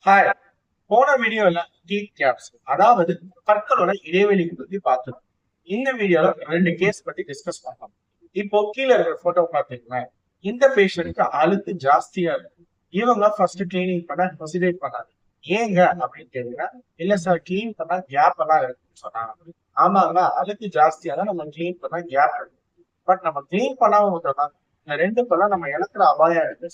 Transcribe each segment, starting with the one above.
Hi. போன வீடியோல teeth caps அதாவது பற்களோட இடைவெளி பத்தி பார்த்தோம். இந்த வீடியோல ரெண்டு கேஸ் பத்தி டிஸ்கஸ் பண்ணலாம். இப்போ கீழே இருக்கிற போட்டோ பாத்தீங்கன்னா இந்த பேஷண்ட்க்கு அழுத்து ஜாஸ்தியா இருக்கு. இவங்க ஃபர்ஸ்ட் கிளீனிங் பண்ண ஹெசிடேட் பண்ணாங்க. ஏங்க அப்படின்னு கேட்டீங்கன்னா, இல்ல சார் கிளீன் பண்ணா கேப் எல்லாம் இருக்குன்னு சொன்னாங்க. ஆமாங்க, அழுத்து ஜாஸ்தியா தான் நம்ம கிளீன் பண்ணா கேப் இருக்கு. பட் நம்ம கிளீன் பண்ணாம விட்டோம்னா இந்த ரெண்டு பக்கம் நம்ம இழக்கிற அபாயம் இருக்கு.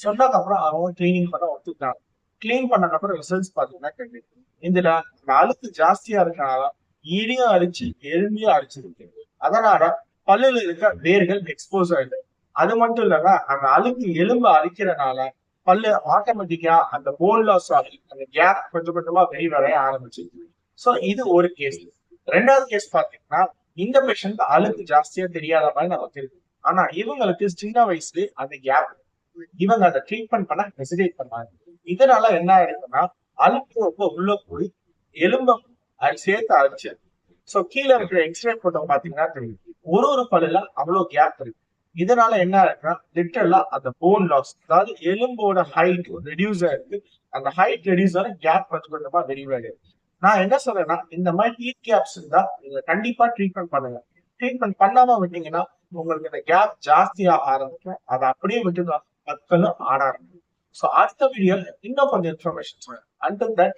சொன்னதுக்கு அப்புறம் அவங்க கிளீனிங் பண்ண ஒத்துக்கிட்டாங்க. கிளீன் பண்ணக்கப்புறம் ரிசல்ட்ஸ் பாத்தீங்கன்னா கிடைக்கும். இதுல அழுத்து ஜாஸ்தியா இருக்கனால ஈரியும் அரிச்சு எலும்பியும் அரிச்சிருக்கு. அதனால பல்லுல இருக்க வேர்கள் எக்ஸ்போஸ் ஆயிடுது. அது மட்டும் இல்லைன்னா அந்த அழுக்கு எலும்பு அரிக்கிறனால பல்லு ஆட்டோமேட்டிக்கா அந்த போன் லாஸ் ஆகி அந்த கேப் கொஞ்சம் கொஞ்சமா வெளிவரைய ஆரம்பிச்சிருக்கு. சோ இது ஒரு கேஸ். ரெண்டாவது கேஸ் பாத்தீங்கன்னா இந்த பேஷண்ட் அழுக்கு ஜாஸ்தியா தெரியாத மாதிரி நமக்கு இருக்கு. ஆனா இவங்களுக்கு சின்ன வயசுல அந்த கேப் இவங்க அதை ட்ரீட்மெண்ட் பண்ண ஹெசிடேட் பண்ணாங்க. இதனால என்ன ஆயிடுச்சுன்னா அழுக்கு ரொம்ப உள்ள போய் எலும்ப சேர்த்து அழிச்சு. சோ கீழே இருக்கிற எக்ஸ்ரே போட்டோ பாத்தீங்கன்னா தெரியும். ஒரு பல்லுல அவ்வளவு கேப் இருக்கு. இதனால என்ன ஆயிருக்குன்னா லிட்டரலா அந்த போன் லாஸ், அதாவது எலும்போட ஹைட் ரெடியூஸ் ஆயிருக்கு. அந்த ஹைட் ரெடியூஸ் ஆன கேப் கொஞ்சம் கொஞ்சமா வெளிவாயிருக்கு. நான் என்ன சொல்றேன்னா இந்த மாதிரி ஹீட் கேப்ஸ் இருந்தா நீங்க கண்டிப்பா ட்ரீட்மெண்ட் பண்ணுங்க. ட்ரீட்மெண்ட் பண்ணாம விட்டீங்கன்னா உங்களுக்கு இந்த கேப் ஜாஸ்தியா ஆரம்பிக்கும். அதை அப்படியே விட்டுங்க மக்களும் ஆட ஆரம்பிக்கும். சோ அடுத்த வீடியோ இன்னும் கொஞ்சம் இன்ஃபர்மேஷன் சொல்றேன். Until then